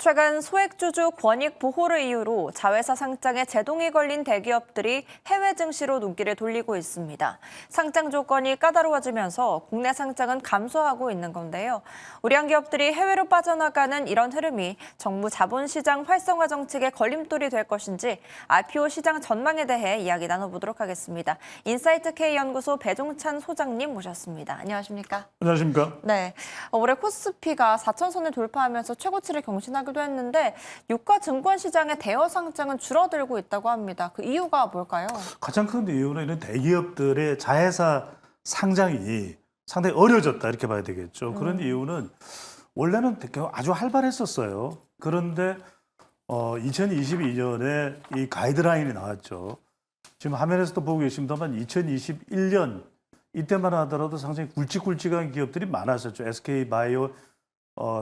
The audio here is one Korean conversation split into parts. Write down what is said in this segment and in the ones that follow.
최근 소액주주 권익 보호를 이유로 자회사 상장에 제동이 걸린 대기업들이 해외 증시로 눈길을 돌리고 있습니다. 상장 조건이 까다로워지면서 국내 상장은 감소하고 있는 건데요. 우량 기업들이 해외로 빠져나가는 이런 흐름이 정부 자본시장 활성화 정책의 걸림돌이 될 것인지 IPO 시장 전망에 대해 이야기 나눠보도록 하겠습니다. 인사이트 K연구소 배종찬 소장님 모셨습니다. 안녕하십니까? 안녕하십니까? 네, 올해 코스피가 4천선을 돌파하면서 최고치를 경신하기도 했는데 유가 증권 시장의 대여 상장은 줄어들고 있다고 합니다. 그 이유가 뭘까요? 가장 큰 이유는 이런 대기업들의 자회사 상장이 상당히 어려워졌다 이렇게 봐야 되겠죠. 그런 이유는 원래는 아주 활발했었어요. 그런데 2022년에 이 가이드라인이 나왔죠. 지금 화면에서도 보고 계십니다만 2021년 이때만 하더라도 상당히 굵직굵직한 기업들이 많았었죠. SK바이오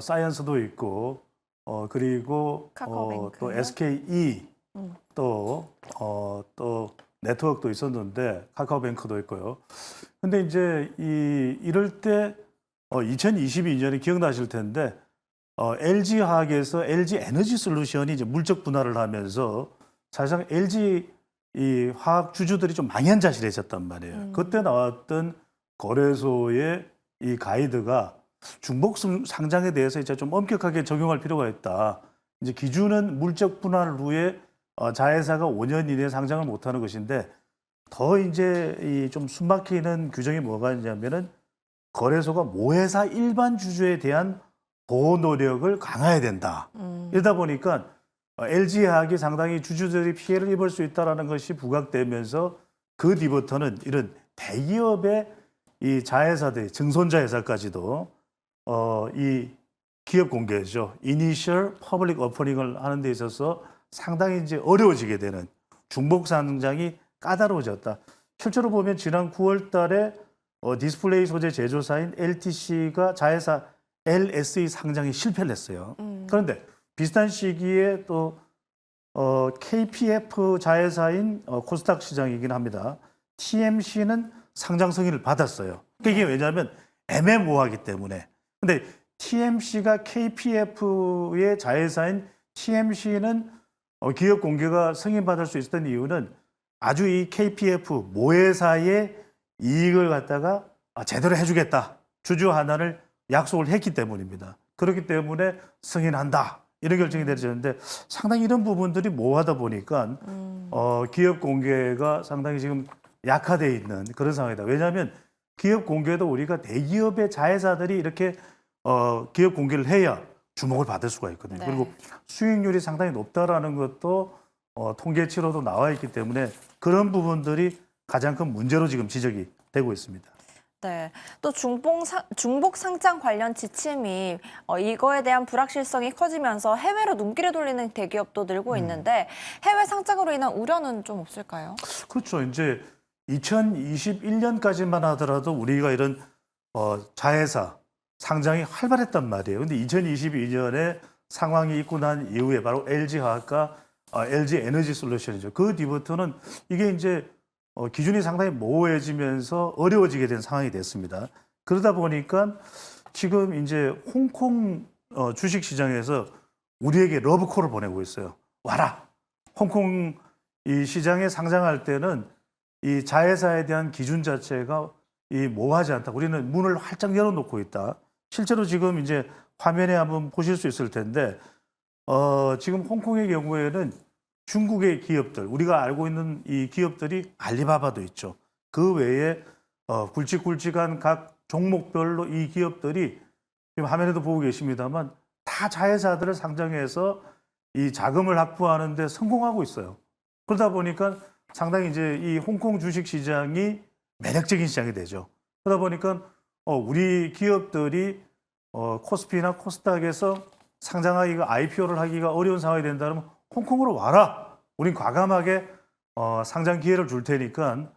사이언스도 있고 그리고 또 SKE 또 네트워크도 있었는데 카카오뱅크도 있고요. 근데 이제 이럴 때 2022년에 기억나실 텐데 LG화학에서 LG 에너지 솔루션이 이제 물적 분할을 하면서 사실상 LG 이 화학 주주들이 좀 망연자실해졌단 말이에요. 그때 나왔던 거래소의 이 가이드가 중복 상장에 대해서 이제 좀 엄격하게 적용할 필요가 있다. 이제 기준은 물적 분할 후에 자회사가 5년 이내에 상장을 못하는 것인데 더 이제 이 좀 숨막히는 규정이 뭐가 있냐면은 거래소가 모회사 일반 주주에 대한 보호 노력을 강화해야 된다. 이러다 보니까 LG화학이 상당히 주주들이 피해를 입을 수 있다는 것이 부각되면서 그 뒤부터는 이런 대기업의 이 자회사들, 증손자회사까지도 이 기업 공개죠. 이니셜 퍼블릭 오퍼닝을 하는 데 있어서 상당히 이제 어려워지게 되는 중복 상장이 까다로워졌다. 실제로 보면 지난 9월 달에 디스플레이 소재 제조사인 LTC가 자회사 LSE 상장에 실패를 했어요. 그런데 비슷한 시기에 또 KPF 자회사인 코스닥 시장이긴 합니다. TMC는 상장 승인을 받았어요. 이게 왜냐하면 애매모호하기 때문에. 근데 TMC가 KPF의 자회사인 TMC는 기업 공개가 승인받을 수 있었던 이유는 아주 이 KPF 모회사의 이익을 갖다가 제대로 해주겠다. 주주 하나를 약속을 했기 때문입니다. 그렇기 때문에 승인한다. 이런 결정이 내려졌는데 상당히 이런 부분들이 모호하다 보니까 기업 공개가 상당히 지금 약화되어 있는 그런 상황이다. 왜냐하면 기업 공개도 우리가 대기업의 자회사들이 이렇게 기업 공개를 해야 주목을 받을 수가 있거든요. 네. 그리고 수익률이 상당히 높다라는 것도 통계치로도 나와 있기 때문에 그런 부분들이 가장 큰 문제로 지금 지적이 되고 있습니다. 네, 또 중복 상장 관련 지침이 이거에 대한 불확실성이 커지면서 해외로 눈길을 돌리는 대기업도 늘고 있는데 해외 상장으로 인한 우려는 좀 없을까요? 그렇죠. 이제 2021년까지만 하더라도 우리가 이런 자회사 상장이 활발했단 말이에요. 근데 2022년에 상황이 있고 난 이후에 바로 LG화학과 LG 에너지 솔루션이죠. 그 뒤부터는 이게 이제 기준이 상당히 모호해지면서 어려워지게 된 상황이 됐습니다. 그러다 보니까 지금 이제 홍콩 주식 시장에서 우리에게 러브콜을 보내고 있어요. 와라. 홍콩 이 시장에 상장할 때는 이 자회사에 대한 기준 자체가 이 모호하지 않다. 우리는 문을 활짝 열어놓고 있다. 실제로 지금 이제 화면에 한번 보실 수 있을 텐데 지금 홍콩의 경우에는 중국의 기업들, 우리가 알고 있는 이 기업들이 알리바바도 있죠. 그 외에 굵직굵직한 각 종목별로 이 기업들이 지금 화면에도 보고 계십니다만 다 자회사들을 상장해서 이 자금을 확보하는 데 성공하고 있어요. 그러다 보니까 상당히 이제 이 홍콩 주식 시장이 매력적인 시장이 되죠. 그러다 보니까 우리 기업들이 코스피나 코스닥에서 상장하기가 IPO를 하기가 어려운 상황이 된다면 홍콩으로 와라. 우린 과감하게 상장 기회를 줄 테니까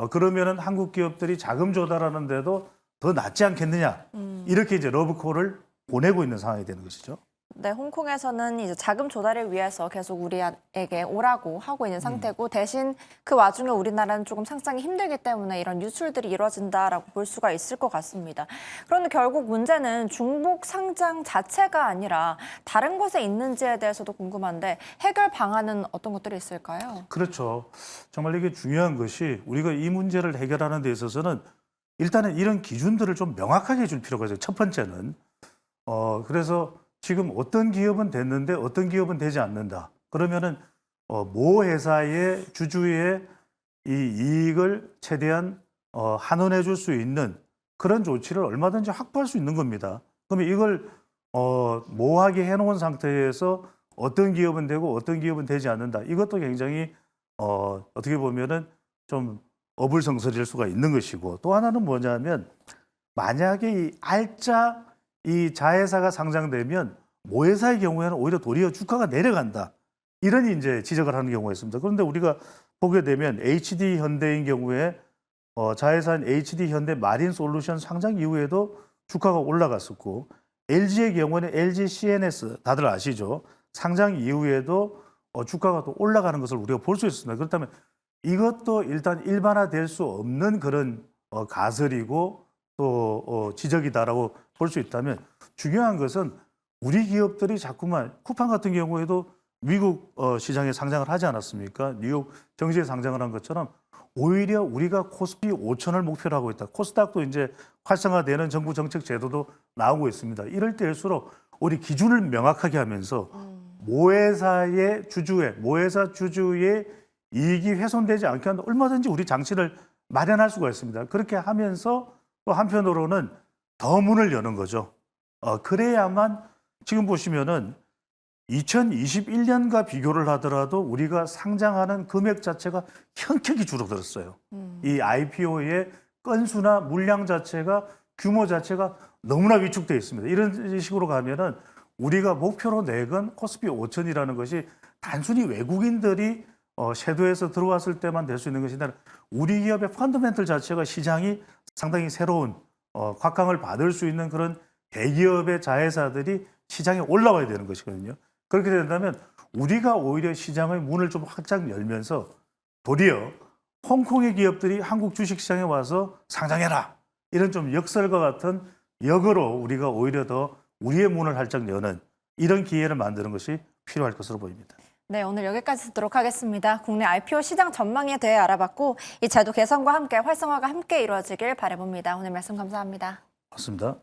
그러면은 한국 기업들이 자금 조달하는데도 더 낫지 않겠느냐. 이렇게 이제 러브콜을 보내고 있는 상황이 되는 것이죠. 네, 홍콩에서는 이제 자금 조달을 위해서 계속 우리에게 오라고 하고 있는 상태고 대신 그 와중에 우리나라는 조금 상장이 힘들기 때문에 이런 유출들이 이루어진다라고 볼 수가 있을 것 같습니다. 그런데 결국 문제는 중복 상장 자체가 아니라 다른 곳에 있는지에 대해서도 궁금한데 해결 방안은 어떤 것들이 있을까요? 그렇죠. 정말 이게 중요한 것이 우리가 이 문제를 해결하는 데 있어서는 일단은 이런 기준들을 좀 명확하게 해줄 필요가 있어요. 첫 번째는. 그래서 지금 어떤 기업은 됐는데 어떤 기업은 되지 않는다. 그러면은 모 회사의 주주의 이 이익을 최대한 환원해 줄 수 있는 그런 조치를 얼마든지 확보할 수 있는 겁니다. 그러면 이걸 모호하게 해놓은 상태에서 어떤 기업은 되고 어떤 기업은 되지 않는다. 이것도 굉장히 어떻게 보면은 좀 어불성설일 수가 있는 것이고 또 하나는 뭐냐면 만약에 이 알짜 이 자회사가 상장되면 모회사의 경우에는 오히려 도리어 주가가 내려간다. 이런 이제 지적을 하는 경우가 있습니다. 그런데 우리가 보게 되면 HD 현대인 경우에 자회사인 HD 현대 마린 솔루션 상장 이후에도 주가가 올라갔었고 LG의 경우에는 LG CNS 다들 아시죠? 상장 이후에도 주가가 또 올라가는 것을 우리가 볼 수 있습니다. 그렇다면 이것도 일단 일반화될 수 없는 그런 가설이고 또 지적이다라고 볼 수 있다면 중요한 것은 우리 기업들이 자꾸만 쿠팡 같은 경우에도 미국 시장에 상장을 하지 않았습니까? 뉴욕 정시에 상장을 한 것처럼 오히려 우리가 코스피 5천을 목표로 하고 있다. 코스닥도 이제 활성화되는 정부 정책 제도도 나오고 있습니다. 이럴 때일수록 우리 기준을 명확하게 하면서 모회사 주주의 이익이 훼손되지 않게 한다. 얼마든지 우리 장치를 마련할 수가 있습니다. 그렇게 하면서 또 한편으로는 더 문을 여는 거죠. 그래야만 지금 보시면은 2021년과 비교를 하더라도 우리가 상장하는 금액 자체가 현격히 줄어들었어요. 이 IPO의 건수나 물량 자체가 규모 자체가 너무나 위축되어 있습니다. 이런 식으로 가면은 우리가 목표로 내건 코스피 5천이라는 것이 단순히 외국인들이 섀도에서 들어왔을 때만 될 수 있는 것이 아니라 우리 기업의 펀더멘털 자체가 시장이 상당히 새로운 곽강을 받을 수 있는 그런 대기업의 자회사들이 시장에 올라와야 되는 것이거든요. 그렇게 된다면 우리가 오히려 시장의 문을 좀 활짝 열면서 도리어 홍콩의 기업들이 한국 주식시장에 와서 상장해라. 이런 좀 역설과 같은 역으로 우리가 오히려 더 우리의 문을 활짝 여는 이런 기회를 만드는 것이 필요할 것으로 보입니다. 네, 오늘 여기까지 듣도록 하겠습니다. 국내 IPO 시장 전망에 대해 알아봤고 이 제도 개선과 함께 활성화가 함께 이루어지길 바라봅니다. 오늘 말씀 감사합니다. 맞습니다.